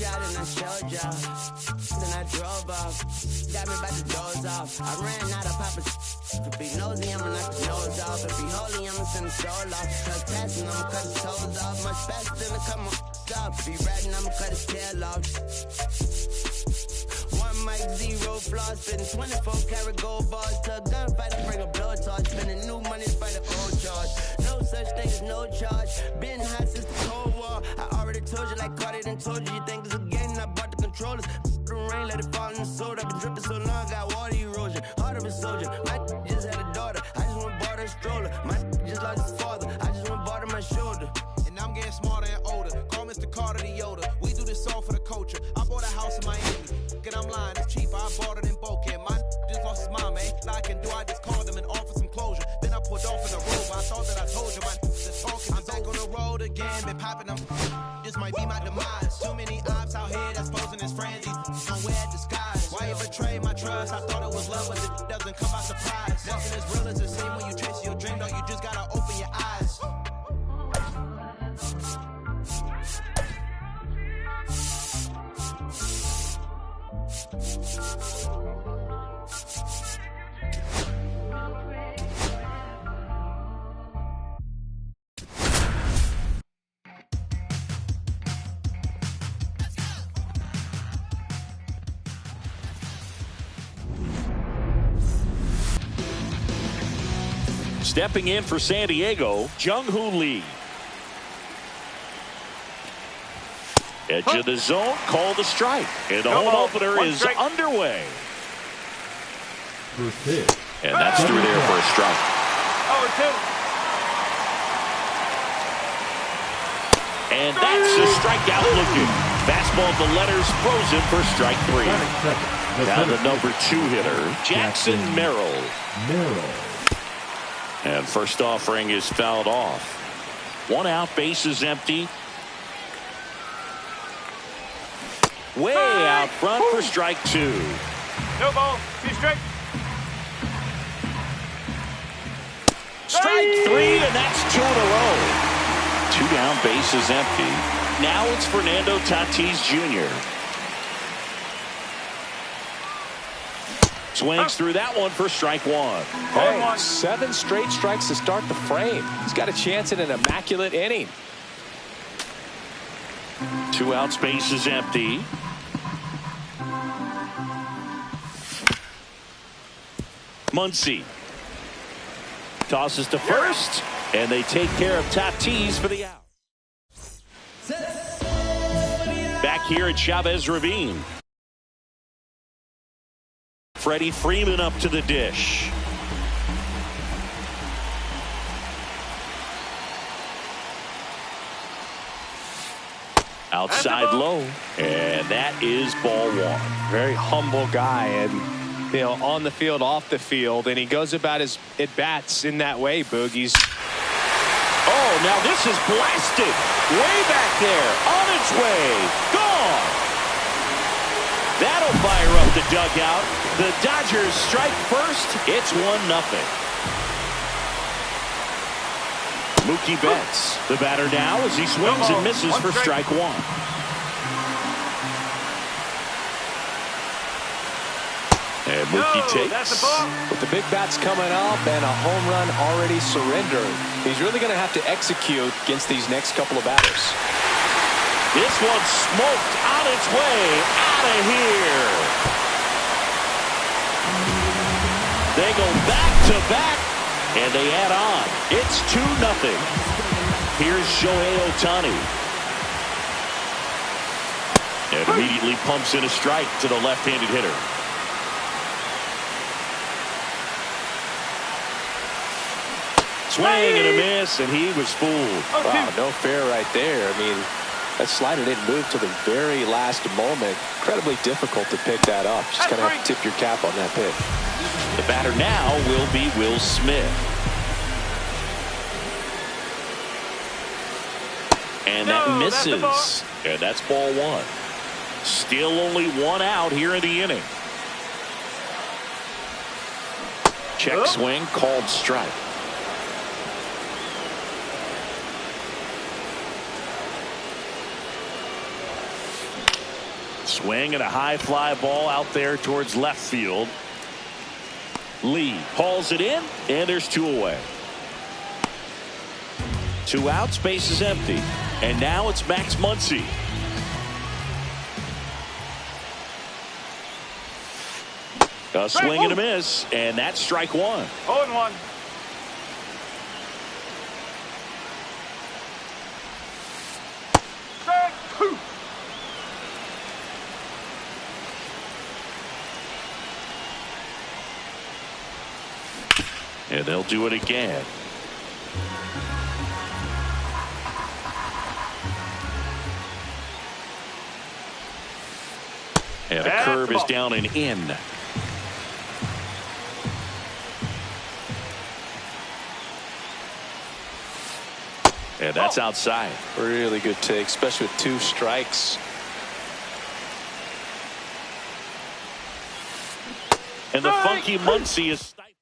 out and I showed y'all. Then I drove off. Got me by the doors off. I ran out of Papa's. If it be nosy, I'ma knock his nose off. If he holy, I'ma send his soul off. Trespassing, I'ma cut his toes off. Much faster than to cut my off. If he ratting, I'ma cut his tail off. One mic, zero flaws. Spitting 24 karat gold bars. To a gunfight, I bring a blowtorch. Spending new money to fight an old charge. No such thing as no charge. Been hot since the Cold War. I already told you like Cardi done told you. You think it's a game and I bought the controllers. The rain, let it fall in the soda. I've been dripping so long, got water erosion. Heart of a soldier. My just had a daughter. I just went bought her a stroller. My just lost his father. I just went bought her my shoulder. And I'm getting smarter and older. Call Mr. Carter the Yoda. We do this all for the culture. I bought a house in Miami. And I'm lying, it's cheaper. I bought it in Boca. My just lost his mom, man. All I can do, I just called him and offered some closure. Then I pulled off in the road. I thought that I told you, my talking. I'm back on the road again, been popping them. This might be my demise. Too many ops out here that's posing as friends. Don't wear disguise. Why you betray my trust? I thought it was love, but it doesn't come by surprise. Nothing as real as it seems when you chase your dream. Though you just gotta open your eyes. Stepping in for San Diego, Jung-Hoo Lee. Edge of the zone, call the strike. And the home opener is underway. And that's through there for a strike. 0-2. And that's a strikeout looking. Fastball to letters, frozen for strike 3. Now the number 2 hitter, Jackson Merrill. And first offering is fouled off. 1 out, bases empty. Way out front for strike 2. No ball, 2 strike. Strike 3, and that's 2 in a row. 2 down, bases empty. Now it's Fernando Tatis Jr. Swings through that one for strike 1. Hey, 7 straight strikes to start the frame. He's got a chance at an immaculate inning. 2 outs, bases empty. Muncy tosses to first, and they take care of Tatis for the out. Back here at Chavez Ravine. Freddie Freeman up to the dish. Outside low, and that is ball 1. Very humble guy, and you know, on the field, off the field, and he goes about his at-bats in that way, Boogie's. Oh, now this is blasted. Way back there, on its way, gone. That'll fire up the dugout. The Dodgers strike first. It's 1-0. Mookie Betts, the batter now as he swings and misses for strike 1. And Mookie takes. With the big bats coming up and a home run already surrendered, he's really going to have to execute against these next couple of batters. This one's smoked on its way out of here. They go back-to-back, and they add on. It's 2-0. Here's Shohei Ohtani. And immediately pumps in a strike to the left-handed hitter. Swing and a miss, and he was fooled. Wow, no fair right there. I mean, that slider didn't move till the very last moment. Incredibly difficult to pick that up. Just kind of have to tip your cap on that pitch. The batter now will be Will Smith. And that misses. And that's ball 1. Still only 1 out here in the inning. Check swing, called strike. Swing and a high fly ball out there towards left field. Lee hauls it in, and there's 2 away. 2 outs, base is empty. And now it's Max Muncy. A swing and a miss, and that's strike 1. 0-1. Strike 2. And they'll do it again. And the curve is down and in. And that's outside. Really good take, especially with 2 strikes. And the funky Muncy is stifled.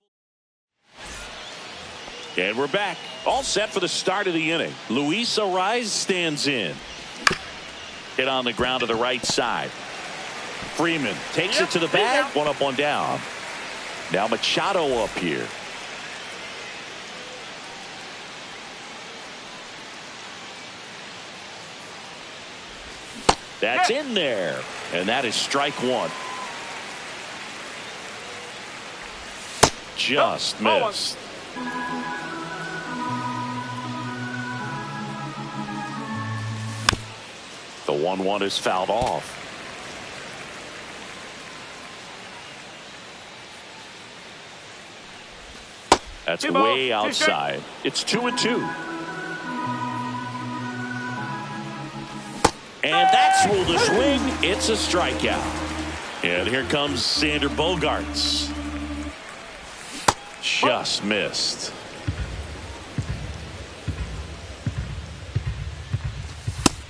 And we're back. All set for the start of the inning. Luis Ariz stands in. Hit on the ground to the right side. Freeman takes it to the bag. 1 up, 1 down. Now Machado up here. That's in there. And that is strike 1. Just missed. The 1-1 is fouled off. That's way outside. It's 2-2. And that's ruled a swing. It's a strikeout. And here comes Sander Bogaerts. Just missed.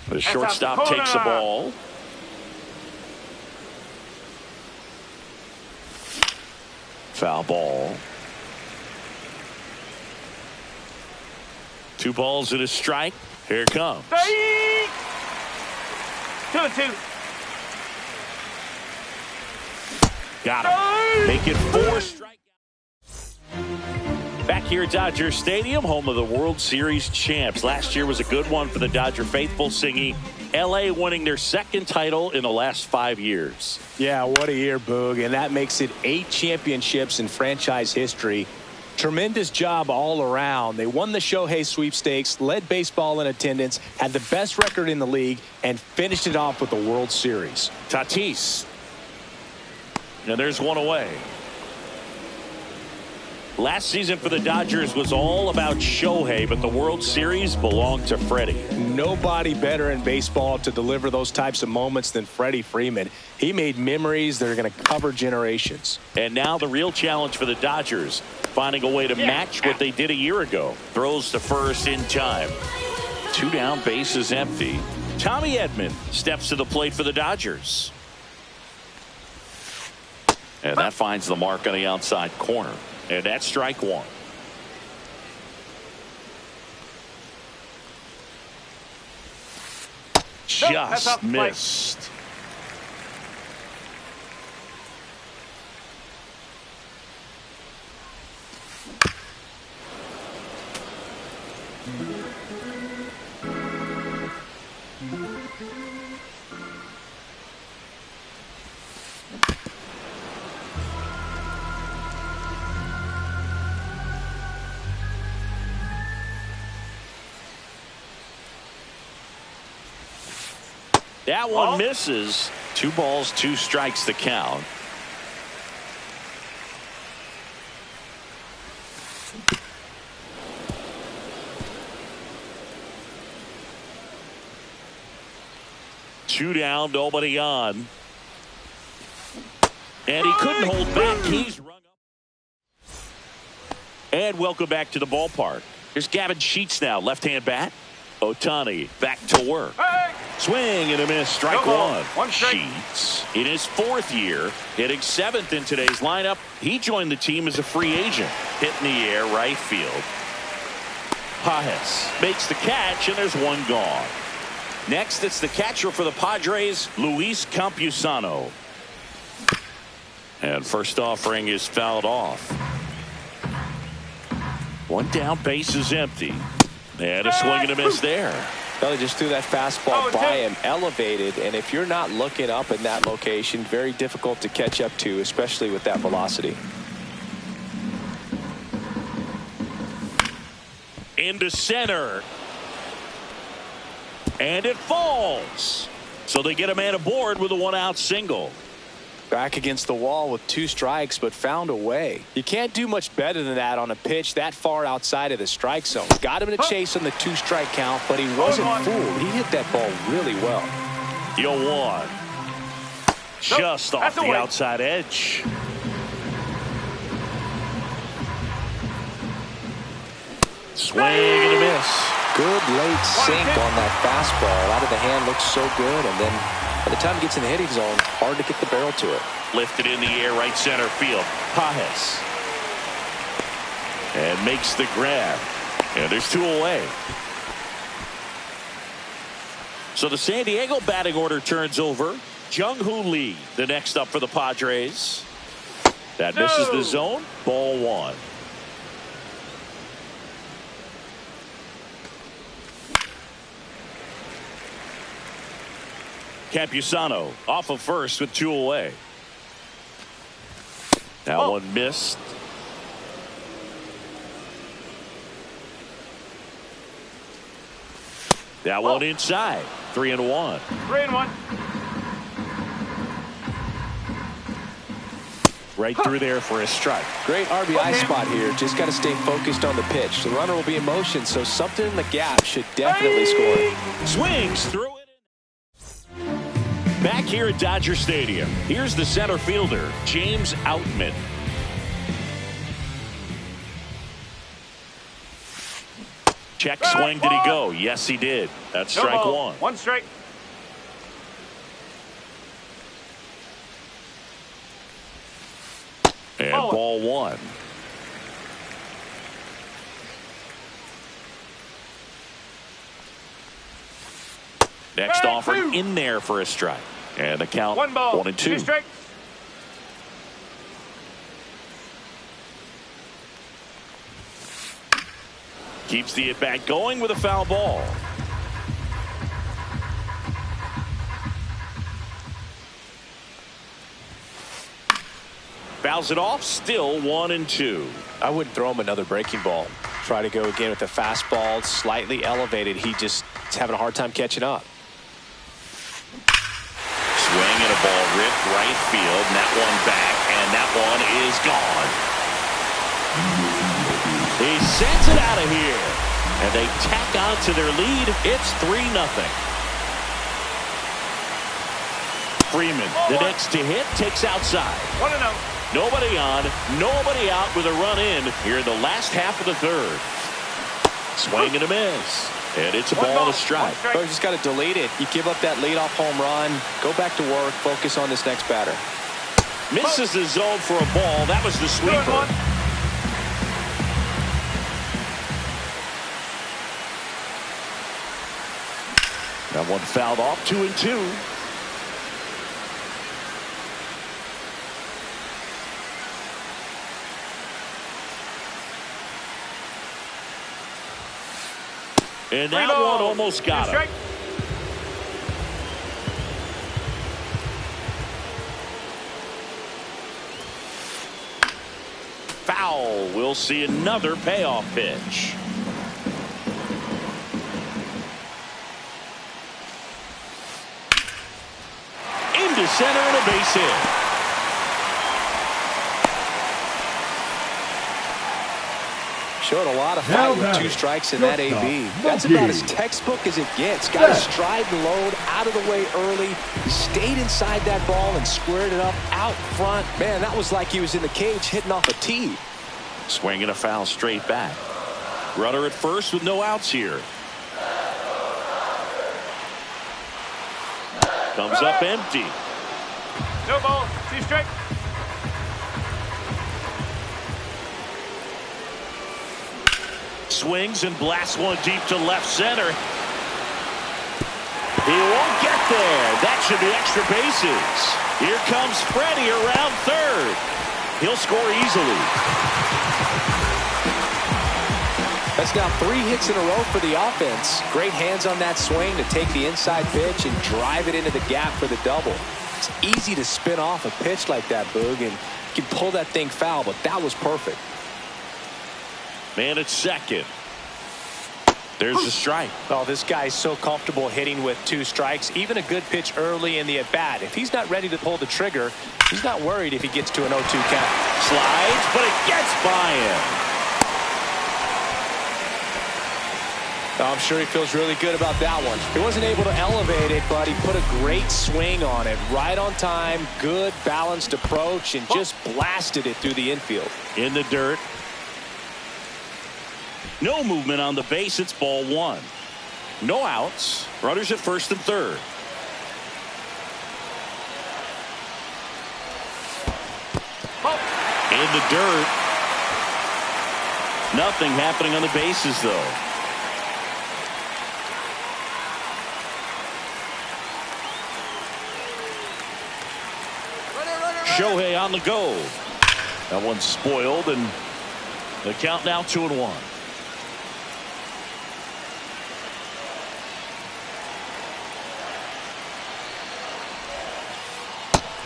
The shortstop takes the ball. Foul ball. 2 balls and a strike. Here it comes. 2-2. Got him. Make it 4 strikeouts. Back here at Dodger Stadium, home of the World Series champs. Last year was a good one for the Dodger faithful, singing L.A. winning their 2nd title in the last 5 years. Yeah, what a year, Boog. And that makes it 8 championships in franchise history. Tremendous job all around. They won the Shohei sweepstakes, led baseball in attendance, had the best record in the league, and finished it off with the World Series. Tatis. And there's 1 away. Last season for the Dodgers was all about Shohei, but the World Series belonged to Freddie. Nobody better in baseball to deliver those types of moments than Freddie Freeman. He made memories that are going to cover generations. And now the real challenge for the Dodgers, finding a way to match what they did a year ago. Throws to first in time. 2 down, base is empty. Tommy Edman steps to the plate for the Dodgers. And that finds the mark on the outside corner. And that's strike 1. Just missed. That one misses. 2 balls, 2 strikes to count. Two down, nobody on. And he couldn't hold back. He's rung up. And welcome back to the ballpark. Here's Gavin Sheets now, left-hand bat. Ohtani back to work. Swing and a miss, strike 1. Sheets in his 4th year, hitting 7th in today's lineup. He joined the team as a free agent. Hit in the air, right field. Pages makes the catch, and there's 1 gone. Next, it's the catcher for the Padres, Luis Campusano. And first offering is fouled off. One down, base is empty. And a swing and a miss there. Well, they just threw that fastball by him, elevated, and if you're not looking up in that location, very difficult to catch up to, especially with that velocity. Into center. And it falls. So they get a man aboard with a one-out single. Back against the wall with 2 strikes, but found a way. You can't do much better than that on a pitch that far outside of the strike zone. Got him in a chase on the 2-strike count, but he wasn't fooled. He hit that ball really well. The 0-1. Just off the outside edge. Swing and a miss. Good late sink on that fastball. Out of the hand, looks so good, and then by the time it gets in the hitting zone, hard to get the barrel to it. Lifted in the air, right center field. Pajes. And makes the grab. And there's 2 away. So the San Diego batting order turns over. Jung-Hoo Lee, the next up for the Padres. That misses the zone. Ball 1. Campusano off of first with 2 away. That one missed. That one inside. 3-1. 3-1. Right through there for a strike. Great RBI spot here. Just got to stay focused on the pitch. The runner will be in motion, so something in the gap should definitely score. Swings through it. Back here at Dodger Stadium, here's the center fielder, James Outman. Check swing, did he go? Yes, he did. That's strike 1. 1 strike. And ball 1. Next offer in there for a strike. And the count 1 ball, 1 and 2. 2 strikes. Keeps the at-bat going with a foul ball. Fouls it off, still 1 and 2. I wouldn't throw him another breaking ball. Try to go again with the fastball, slightly elevated. He just is having a hard time catching up. Swing and a ball ripped right field, and that one back, and that one is gone. He sends it out of here, and they tack on to their lead. It's 3-0. Freeman, the next to hit, takes outside. 1-0. Nobody on, nobody out with a run in here in the last half of the third. Swing and a miss. And it's a ball and a strike. But you just got to delete it. You give up that leadoff home run. Go back to work. Focus on this next batter. Misses the zone for a ball. That was the sweeper. That one fouled off. 2 and 2. And that one almost got him. Foul. We'll see another payoff pitch. Into center and a base hit. Showed a lot of fight with 2 strikes in that AB. That's about as textbook as it gets. Got his stride and load out of the way early. Stayed inside that ball and squared it up out front. Man, that was like he was in the cage hitting off a tee. Swinging a foul straight back. Runner at first with no outs here. Comes up empty. No ball, 2 strikes. Swings and blasts one deep to left center. He won't get there. That should be extra bases. Here comes Freddie around third. He'll score easily. That's now 3 hits in a row for the offense. Great hands on that swing to take the inside pitch and drive it into the gap for the double. It's easy to spin off a pitch like that, Boog, and you can pull that thing foul, but that was perfect. Man at second. There's a strike. Oh, this guy's so comfortable hitting with 2 strikes. Even a good pitch early in the at-bat. If he's not ready to pull the trigger, he's not worried if he gets to an 0-2 count. Slides, but it gets by him. I'm sure he feels really good about that one. He wasn't able to elevate it, but he put a great swing on it. Right on time, good balanced approach, and just blasted it through the infield. In the dirt. No movement on the base. It's ball 1. No outs. Runners at first and third. In the dirt. Nothing happening on the bases, though. Shohei on the go. That one's spoiled, and the count now 2-1.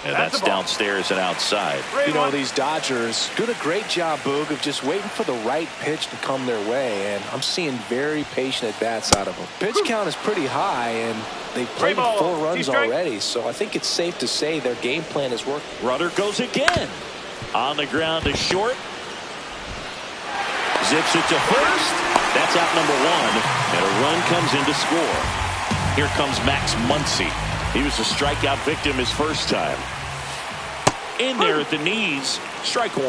And that's downstairs and outside. You know, these Dodgers doing a great job, Boog, of just waiting for the right pitch to come their way, and I'm seeing very patient at-bats out of them. Pitch count is pretty high, and they've played 4 runs already, so I think it's safe to say their game plan is working. Runner goes again. On the ground to short. Zips it to first. That's out number 1, and a run comes in to score. Here comes Max Muncy. He was a strikeout victim his first time. In there at the knees, strike 1.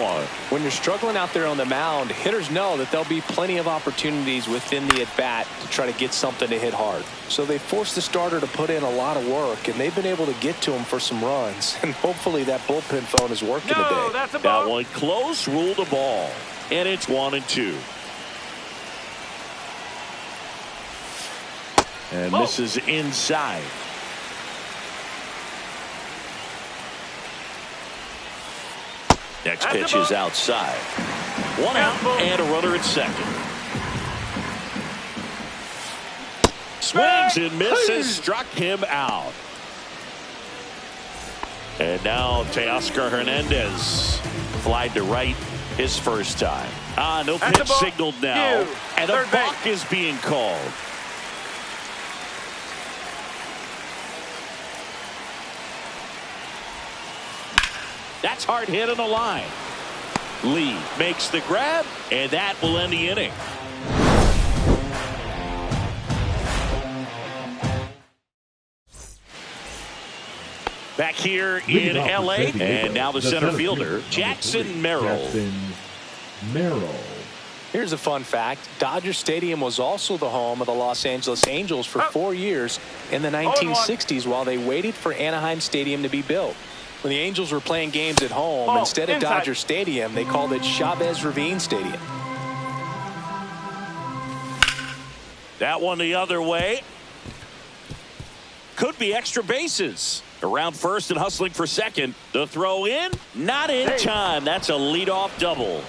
When you're struggling out there on the mound, hitters know that there'll be plenty of opportunities within the at-bat to try to get something to hit hard. So they forced the starter to put in a lot of work, and they've been able to get to him for some runs. And hopefully that bullpen phone is working today. That's a ball. That one close, ruled a ball. And it's 1-2. And misses inside. Next pitch is outside. 1 out and a runner at second. Swings and misses, struck him out. And now Teoscar Hernandez flied to right his first time. No pitch signaled now. And a balk is being called. That's hard hit on the line. Lee makes the grab, and that will end the inning. Back here in L.A., and now the center fielder, Jackson Merrill. Here's a fun fact. Dodger Stadium was also the home of the Los Angeles Angels for 4 years in the 1960s while they waited for Anaheim Stadium to be built. When the Angels were playing games at home, instead of Dodger Stadium, they called it Chavez Ravine Stadium. That one the other way. Could be extra bases. Around first and hustling for second. The throw in, not in time. That's a leadoff double.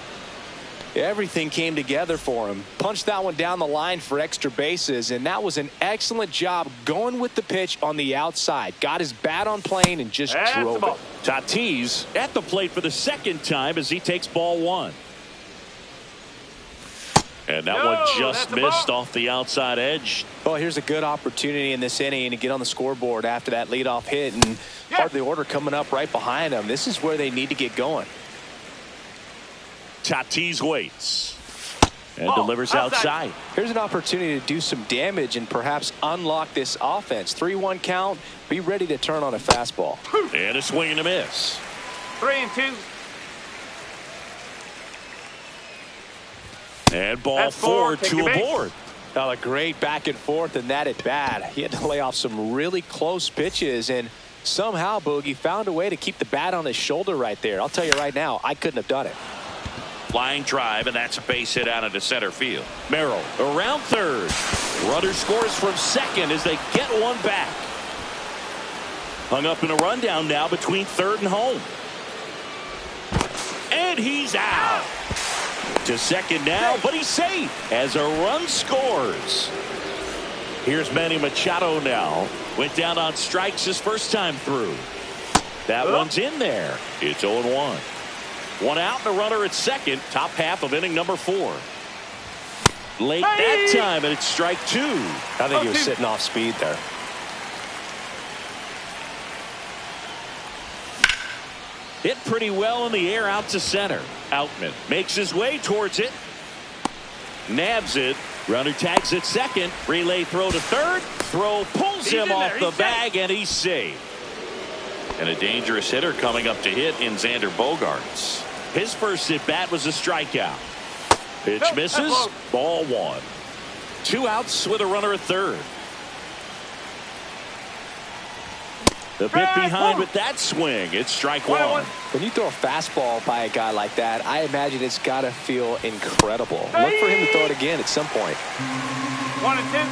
Everything came together for him. Punched that one down the line for extra bases, and that was an excellent job going with the pitch on the outside. Got his bat on plane and just drove it. Tatis at the plate for the second time as he takes ball 1. And that one just missed off the outside edge. Well, here's a good opportunity in this inning to get on the scoreboard after that leadoff hit, and part of the order coming up right behind them. This is where they need to get going. Tatis waits and delivers outside. Here's an opportunity to do some damage and perhaps unlock this offense. 3-1 count. Be ready to turn on a fastball. And a swing and a miss. 3-2. And ball 4, 2 aboard. A great back and forth in that at bat. He had to lay off some really close pitches, and somehow Boogie found a way to keep the bat on his shoulder right there. I'll tell you right now, I couldn't have done it. Flying drive, and that's a base hit out into center field. Merrill around third. Runner scores from second as they get one back. Hung up in a rundown now between third and home. And he's out. To second now, but he's safe as a run scores. Here's Manny Machado now. Went down on strikes his first time through. That one's in there. It's 0-1. One out and a runner at second. Top half of inning number 4. Late that time, and it's strike 2. I think he was sitting off speed there. Hit pretty well in the air out to center. Outman makes his way towards it. Nabs it. Runner tags at second. Relay throw to third. Throw pulls him off the bag, and he's safe. And a dangerous hitter coming up to hit in Xander Bogaerts. His first at bat was a strikeout. Pitch misses. Ball 1. 2 outs with a runner at third. The bit behind with that swing. It's strike 1. When you throw a fastball by a guy like that, I imagine it's got to feel incredible. Look for him to throw it again at some point. 1-2.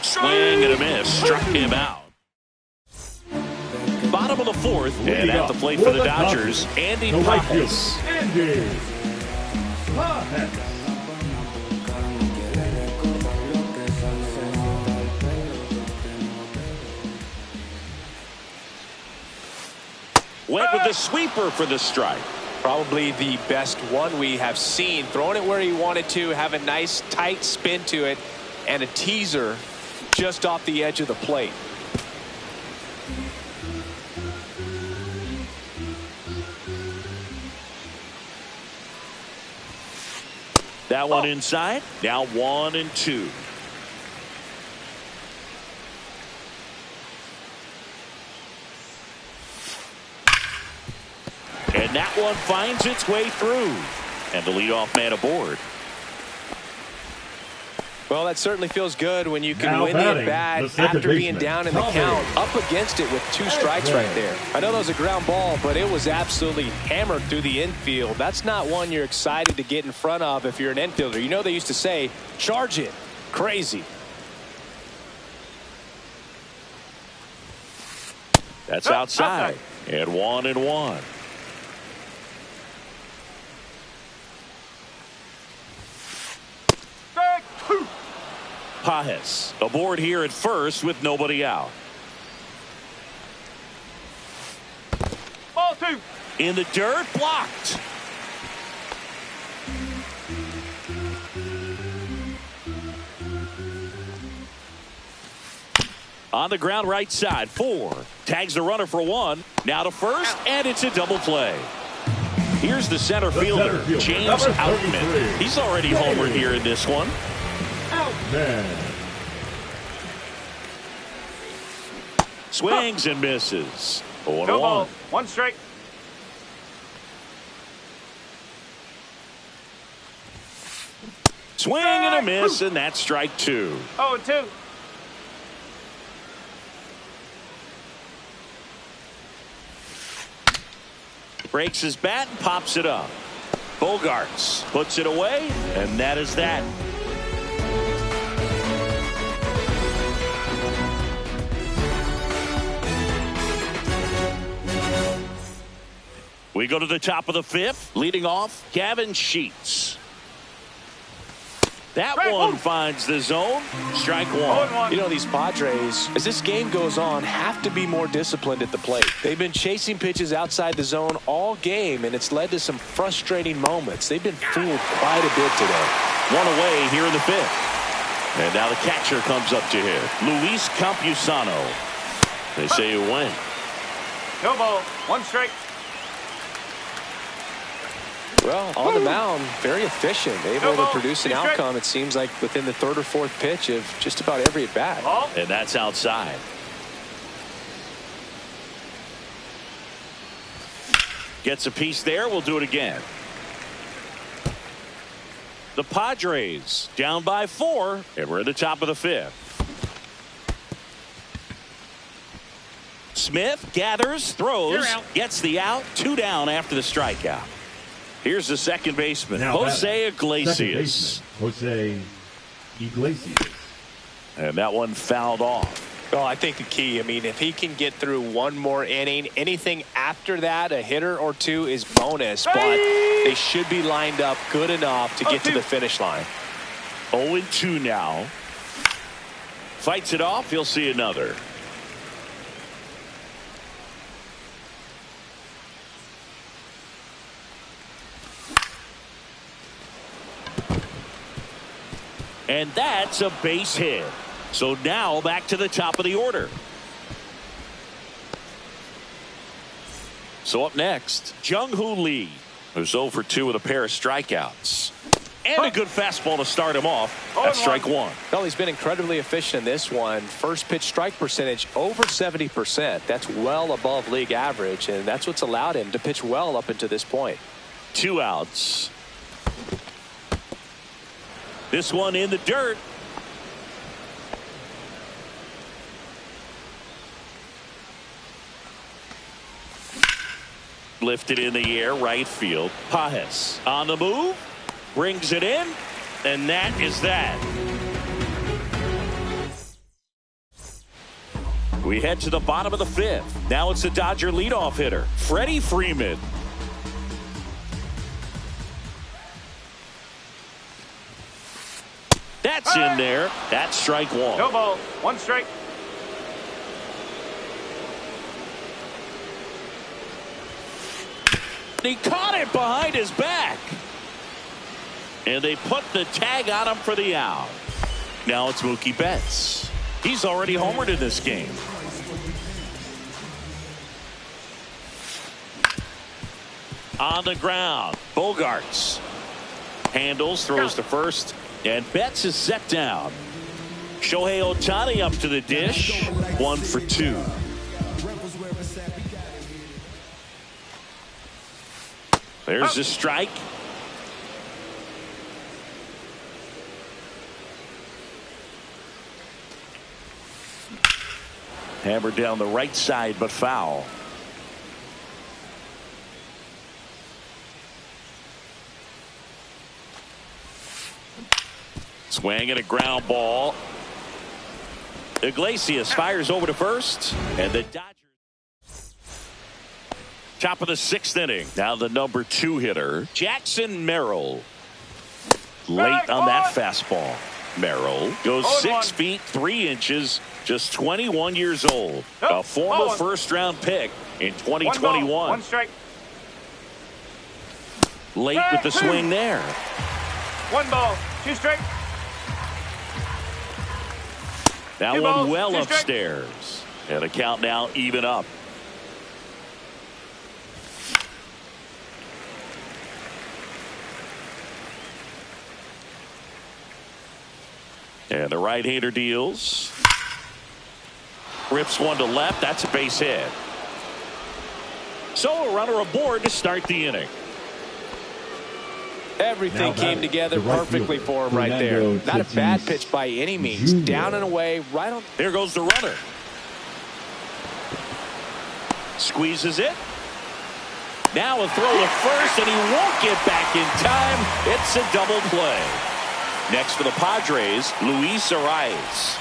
Swing and a miss. Struck him out. Bottom of the 4th, and at the plate for the Dodgers, Andy Pages. Andy Pages. Went with the sweeper for the strike. Probably the best one we have seen. Throwing it where he wanted to, have a nice tight spin to it, and a teaser just off the edge of the plate. That one inside. Now 1-2. And that one finds its way through. And the leadoff man aboard. Well, that certainly feels good when you can win the at-bat after being down in the count, up against it with 2 strikes right there. I know that was a ground ball, but it was absolutely hammered through the infield. That's not one you're excited to get in front of if you're an infielder. You know they used to say, charge it. Crazy. That's outside. And 1-1. Pages aboard here at first with nobody out. Ball 2. In the dirt, blocked. On the ground right side, 4. Tags the runner for 1. Now to first, and it's a double play. Here's the center fielder, James Outman. He's already homered here in this one. Outman. Swings and misses. 0-1. No ball. 1 strike. Swing and a miss, and that's strike 2. 0-2. Breaks his bat and pops it up. Bogaerts puts it away, and that is that. We go to the top of the 5th. Leading off, Gavin Sheets. That one finds the zone. Strike 1. You know, these Padres, as this game goes on, have to be more disciplined at the plate. They've been chasing pitches outside the zone all game, and it's led to some frustrating moments. They've been fooled quite a bit today. One away here in the 5th. And now the catcher comes up to hit. Luis Campusano. They say you win. No ball. 1 strike. Well, on the mound, very efficient, able to produce an outcome, it seems like, within the 3rd or 4th pitch of just about every at-bat. And that's outside. Gets a piece there. We'll do it again. The Padres down by 4, and we're at the top of the 5th. Smith gathers, throws, gets the out. 2 down after the strikeout. Here's the second baseman, Now Jose second baseman, Iglesias. Jose Iglesias. And that one fouled off. Well, I think the key, I mean, if he can get through one more inning, anything after that, a hitter or two is bonus, but they should be lined up good enough to get to the finish line. 0-2 now. Fights it off. He'll see another. And that's a base hit. So now back to the top of the order. So up next, Jung-Hoo Lee, who's 0 for 2 with a pair of strikeouts. And a good fastball to start him off. That's strike one. Well, he's been incredibly efficient in this one. First pitch strike percentage over 70%. That's well above league average, and that's what's allowed him to pitch well up until this point. 2 outs. This one in the dirt. Lifted in the air, right field. Pajes on the move, brings it in, and that is that. We head to the bottom of the 5th. Now it's the Dodger leadoff hitter, Freddie Freeman. That's in there. That's strike one. No ball. 1 strike. He caught it behind his back. And they put the tag on him for the out. Now it's Mookie Betts. He's already homered in this game. On the ground, Bogarts handles, throws to first, and Betts is set down. Shohei Ohtani up to the dish, 1 for 2. There's the strike. Hammered down the right side, but foul. Swing and a ground ball. Iglesias fires over to first, and the Dodgers. Top of the 6th inning. Now the number 2 hitter, Jackson Merrill. Late on that fastball. Merrill goes 6 feet 3 inches, just 21 years old. A former first-round pick in 2021. 1 strike. Late with the swing there. 1 ball. 2 strike. That 2 one balls, well 2 strike. upstairs. And the count now even up. And the right-hander deals. Rips one to left. That's a base hit. So a runner aboard to start the inning. Everything came together perfectly for him right there. Not a bad pitch by any means. Down and away, right on. There goes the runner. Squeezes it. Now a throw to first, and he won't get back in time. It's a double play. Next for the Padres, Luis Arias.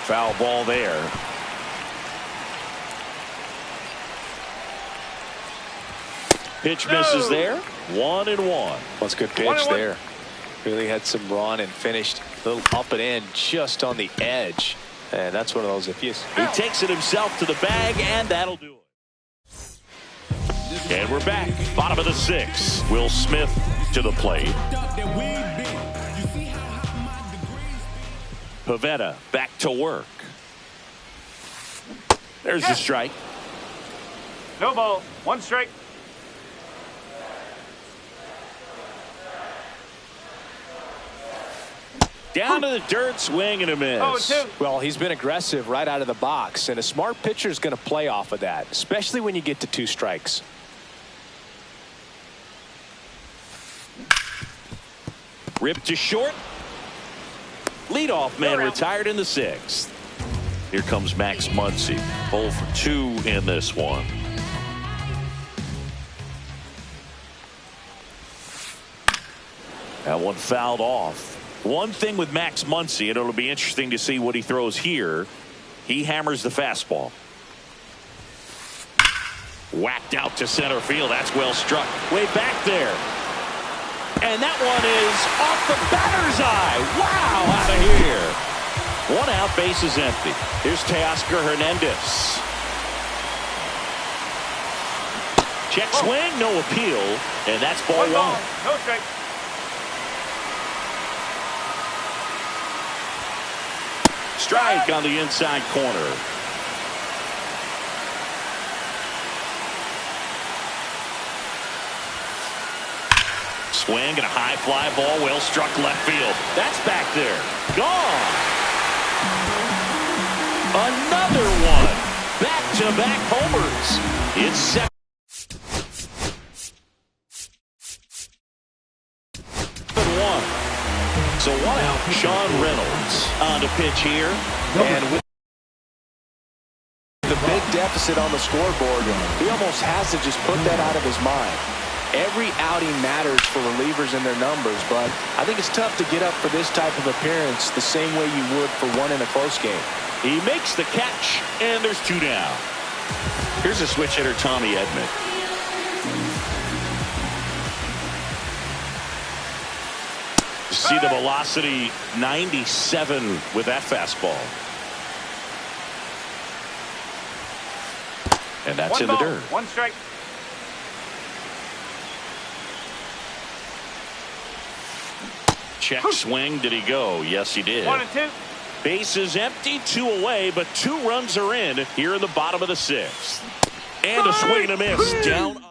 Foul ball there. Pitch misses there. 1-1. That's a good pitch there. Really had some run and finished a little up and in just on the edge. And that's one of those if you. He takes it himself to the bag, and that'll do it. And we're back. Bottom of the 6th. Will Smith to the plate. Pivetta back to work. There's the strike. No ball. 1 strike. Down to the dirt, swing and a miss. 0-2. Well, he's been aggressive right out of the box, and a smart pitcher is going to play off of that, especially when you get to 2 strikes. Ripped to short. Leadoff man retired in the 6th. Here comes Max Muncy. 0 for 2 in this one. That one fouled off. One thing with Max Muncy, and it'll be interesting to see what he throws here. He hammers the fastball. Whacked out to center field. That's well struck. Way back there. And that one is off the batter's eye. Wow, out of here. 1 out, base is empty. Here's Teoscar Hernandez. Check swing, no appeal, and that's ball 1. No strike. Strike on the inside corner. Swing and a high fly ball, well struck left field. That's back there. Gone. Another one. Back-to-back homers. It's 7-1. So 1 out. Sean Reynolds on to pitch here. And with the big deficit on the scoreboard, he almost has to just put that out of his mind. Every outing matters for relievers and their numbers, but I think it's tough to get up for this type of appearance the same way you would for one in a close game. He makes the catch, and there's 2 down. Here's a switch hitter, Tommy Edman. See the velocity, 97 with that fastball. And that's in the dirt. 1 strike. Check swing. Did he go? Yes, he did. 1 and 2. Base is empty, 2 away, but 2 runs are in here in the bottom of the 6th. And a swing and a miss. Down on.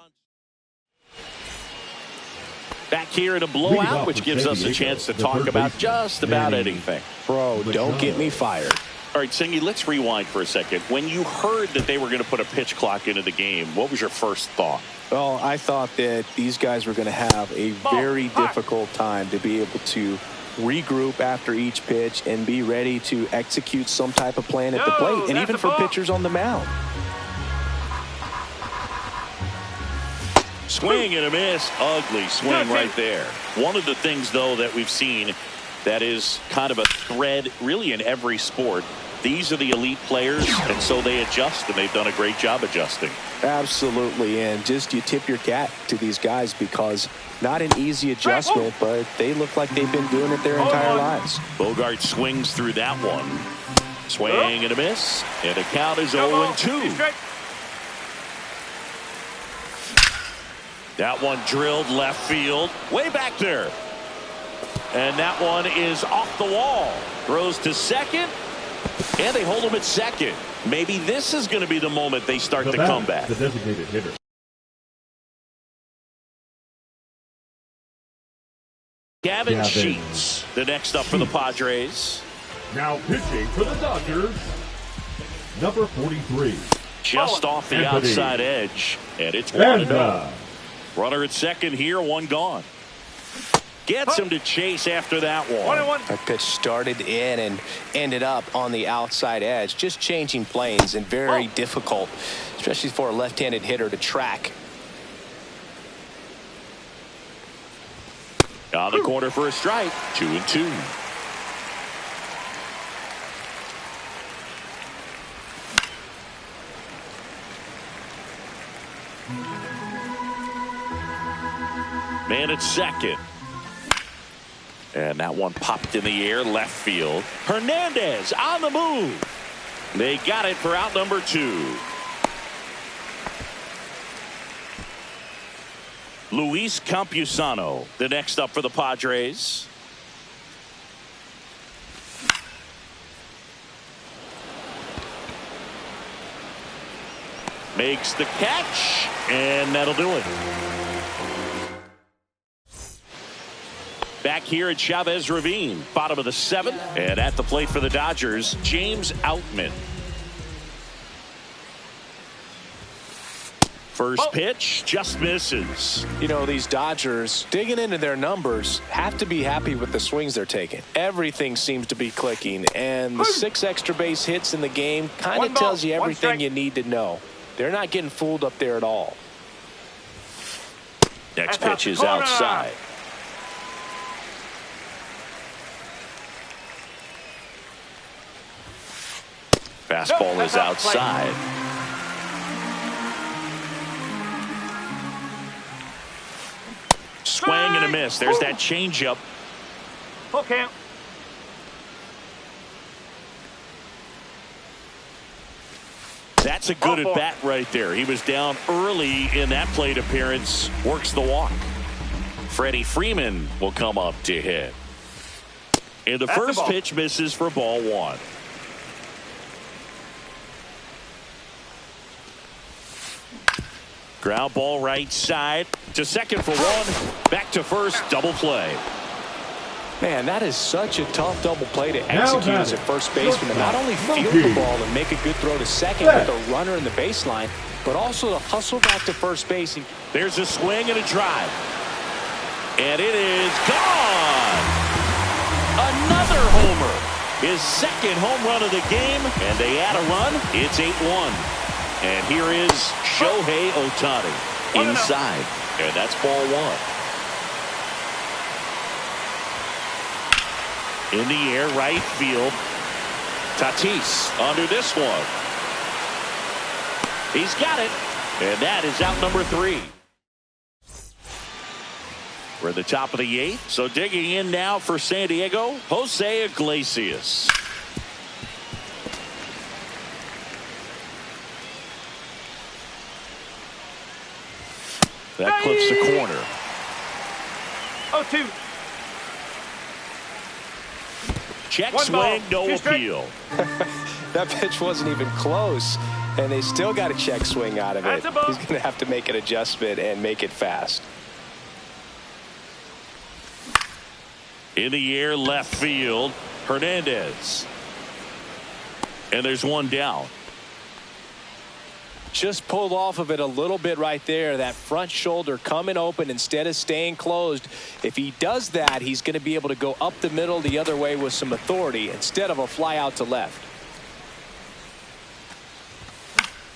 Back here in a blowout, which gives us a chance to talk about just about anything. Bro, don't get me fired. All right, Singy, let's rewind for a second. When you heard that they were going to put a pitch clock into the game, what was your first thought? Well, I thought that these guys were going to have a very difficult time to be able to regroup after each pitch and be ready to execute some type of plan at the plate, and even for pitchers on the mound. Swing and a miss. Ugly swing right there. One of the things, though, that we've seen that is kind of a thread really in every sport. These are the elite players, and so they adjust, and they've done a great job adjusting. Absolutely, and just you tip your cap to these guys because not an easy adjustment, but they look like they've been doing it their entire lives. Bogart swings through that one. Swing and a miss, and the count is 0-2. That one drilled left field, way back there. And that one is off the wall. Throws to second, and they hold him at second. Maybe this is going to be the moment they start the comeback. The designated hitter. Gavin Sheets, the next up for the Padres. Now pitching for the Dodgers, number 43. Just off the Anthony. outside edge, and it's 1-0. Runner at second here, 1 gone. Gets him to chase after that one. 1-1. That pitch started in and ended up on the outside edge, just changing planes, and very difficult, especially for a left-handed hitter to track. On the corner for a strike, 2-2. Man at second. And that one popped in the air, left field. Hernandez on the move. They got it for out number 2. Luis Campusano, the next up for the Padres. Makes the catch, and that'll do it. Back here at Chavez Ravine, bottom of the 7th, and at the plate for the Dodgers, James Outman. First pitch just misses. You know, these Dodgers, digging into their numbers, have to be happy with the swings they're taking. Everything seems to be clicking, and the 6 extra base hits in the game kind of tells you everything you need to know. They're not getting fooled up there at all. Next pitch is outside. Fastball is outside. Swing and a miss. There's that changeup. Full count. That's a good at bat right there. He was down early in that plate appearance. Works the walk. Freddie Freeman will come up to hit. And the first pitch misses for ball 1. Ground ball right side to second for 1. Back to first. Double play. Man, that is such a tough double play to execute as a first baseman. To not only field the ball and make a good throw to second with a runner in the baseline, but also to hustle back to first base. There's a swing and a drive. And it is gone. Another homer. His second home run of the game. And they add a run. It's 8-1. And here is Shohei Ohtani inside. And that's ball 1. In the air, right field. Tatis under this one. He's got it. And that is out number 3. We're at the top of the 8th. So digging in now for San Diego, Jose Iglesias. That clips the corner. 0-2. Check swing, no appeal. That pitch wasn't even close, and they still got a check swing out of it. He's going to have to make an adjustment and make it fast. In the air, left field, Hernandez. And there's one down. Just pulled off of it a little bit right there. That front shoulder coming open instead of staying closed. If he does that, he's going to be able to go up the middle the other way with some authority instead of a fly out to left.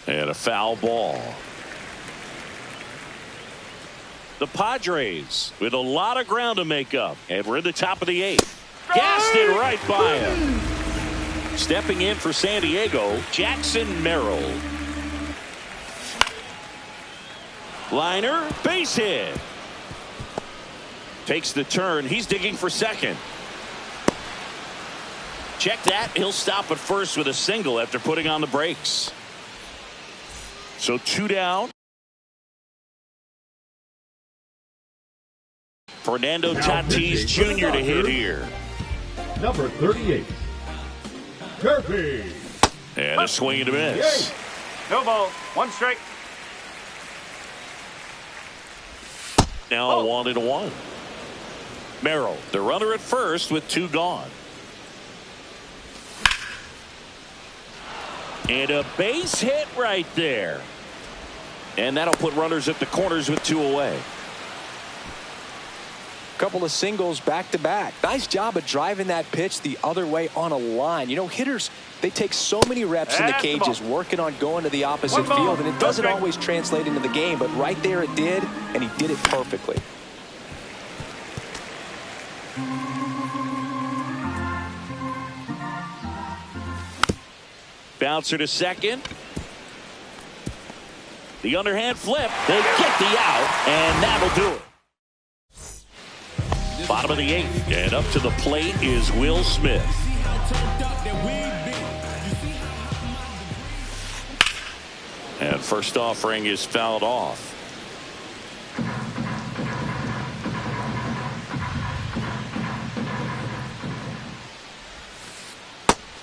And a foul ball. The Padres with a lot of ground to make up. And we're in the top of the 8th. Gassed it right by him. Stepping in for San Diego, Jackson Merrill. Liner, base hit. Takes the turn. He's digging for second. Check that. He'll stop at first with a single after putting on the brakes. So 2 down. Fernando Tatis Jr. to hit here. Number 38. Kirby. And a swing and a miss. No ball. 1 strike. Now 1-1. Merrill, the runner at first with 2 gone. And a base hit right there. And that'll put runners at the corners with 2 away. Couple of singles back to back. Nice job of driving that pitch the other way on a line. You know, hitters, they take so many reps in the cages working on going to the opposite field, and it doesn't always translate into the game, but right there it did, and he did it perfectly. Bouncer to second. The underhand flip. They get the out, and that'll do it. Bottom of the 8th, and up to the plate is Will Smith. And first offering is fouled off.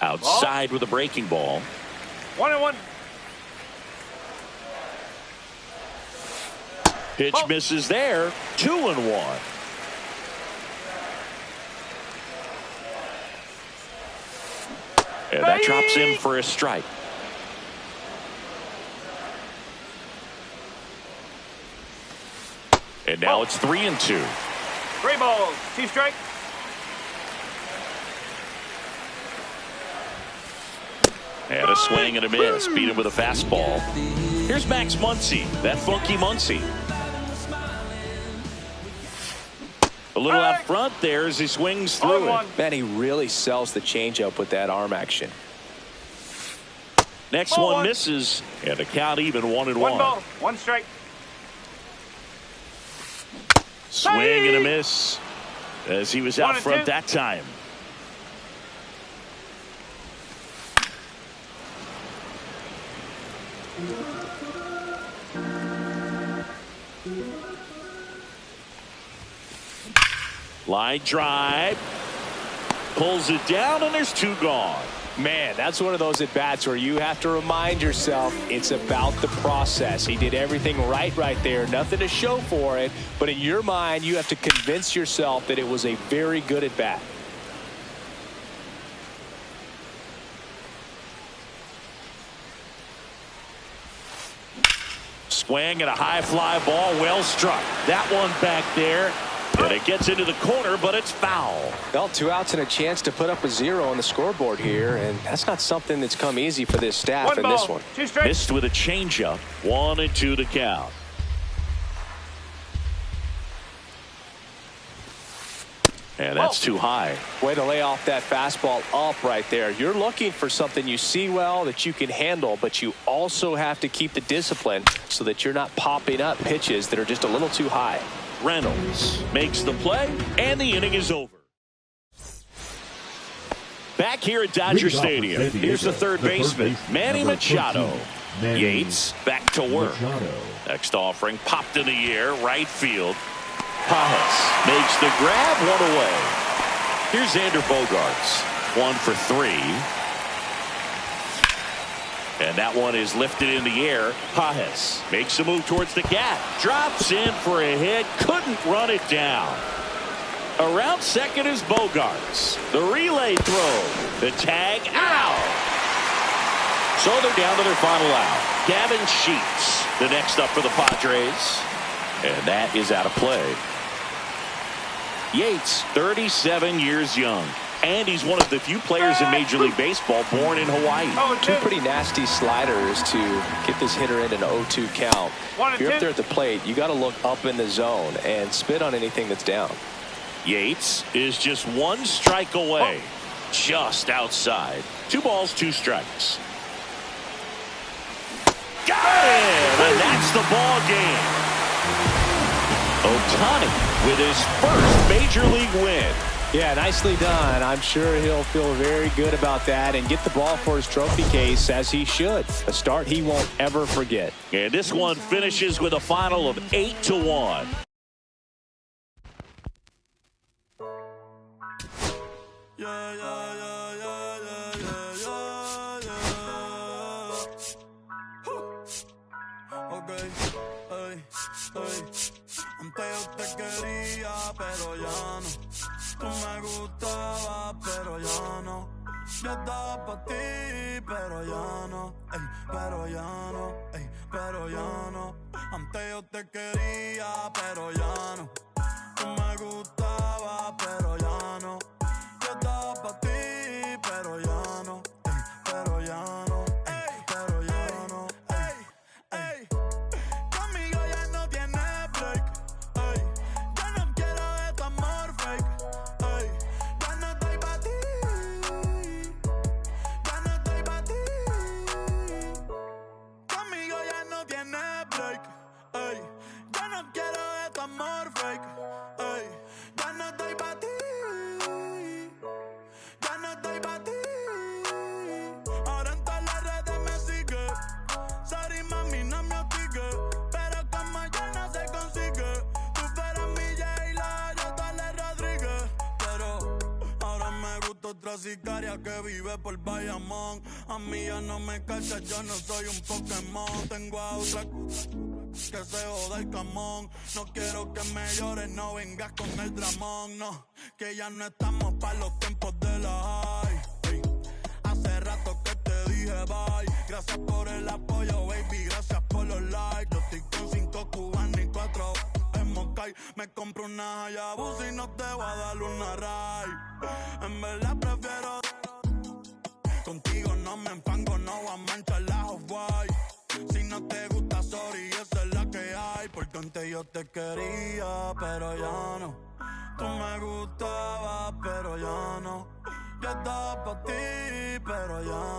Outside with a breaking ball. 1-1. Pitch misses there. 2-1. And that drops him for a strike. And now it's 3-2. 3 balls, 2 strikes. And a swing and a miss. Beat him with a fastball. Here's Max Muncy, that funky Muncy. A little out front there as he swings through it. Man, he really sells the changeup with that arm action. Next one misses, and the count even 1-1. 1 ball, 1 strike. Swing and a miss as he was out front that time. Line drive, pulls it down, and there's 2 gone. Man, that's one of those at-bats where you have to remind yourself it's about the process. He did everything right there. Nothing to show for it. But in your mind, you have to convince yourself that it was a very good at-bat. Swing and a high fly ball, well struck. That one back there. And it gets into the corner, but it's foul. Well, 2 outs and a chance to put up a 0 on the scoreboard here, and that's not something that's come easy for this staff in this one. 2 strikes. Missed with a changeup. 1-2 to count. And that's too high. Way to lay off that fastball up right there. You're looking for something you see well that you can handle, but you also have to keep the discipline so that you're not popping up pitches that are just a little too high. Reynolds makes the play, and the inning is over. Back here at Dodger Stadium, here's the third baseman, Manny Machado. Yates back to work. Next offering, popped in the air, right field. Pajas makes the grab, 1 away. Here's Xander Bogaerts, 1 for 3. And that one is lifted in the air. Pajas makes a move towards the gap. Drops in for a hit. Couldn't run it down. Around second is Bogaerts. The relay throw. The tag out. So they're down to their final out. Gavin Sheets, the next up for the Padres. And that is out of play. Yates, 37 years young. And he's one of the few players in Major League Baseball born in Hawaii. 2 pretty nasty sliders to get this hitter in an 0-2 count. If you're up there at the plate, you got to look up in the zone and spit on anything that's down. Yates is just 1 strike away. Just outside. 2 balls, 2 strikes. Got him! And that's the ball game. Ohtani with his first Major League win. Yeah, nicely done. I'm sure he'll feel very good about that and get the ball for his trophy case, as he should. A start he won't ever forget. And this one finishes with a final of 8-1. Antes yo te quería, pero ya no. Tú me gustabas, pero ya no. Yo estaba pa' ti, pero ya no. Ey, pero ya no. Ey, pero ya no. Antes yo te quería, pero ya no. Tú me gustabas, pero ya no. Yo estaba pa' ti, pero ya no. Ey, pero ya no. Ey, pero ya no. Ey, ey. Conmigo ya no tienes break. Ey, yo no quiero de tu amor fake. Ey, ya no estoy pa' ti. Ya no estoy pa' ti. Conmigo ya no tienes break. Ey, yo no quiero de tu amor fake. Ey, ya no estoy pa' ti. Ya no estoy pa' ti. Ahora en todas las redes me sigue. Sorry mami, no me hostigues. Pero como yo no se consigue. Tú fueras mi J-Lo, yo Dale Rodríguez. Pero ahora me gusta otra sicaria que vive por Bayamón. A mí ya no me cachas, yo no soy un Pokémon. Tengo a otra que se joda el camón. No quiero que me llores, no vengas con el dramón. No, que ya no estamos pa' los tiempos de la high. Ey, hace rato que te dije bye. Gracias por el apoyo, baby, gracias por los likes. Yo estoy con 5 cubanos y 4 en Moncay. una Hayabusa y no te voy a dar una ray. En verdad prefiero. Contigo no me empango, no voy a manchar la Off-White. Si no te gusta, sorry, esa es la que hay. Porque antes yo te quería, pero ya no. Tú me gustabas, pero ya no. Yo estaba pa' ti, pero ya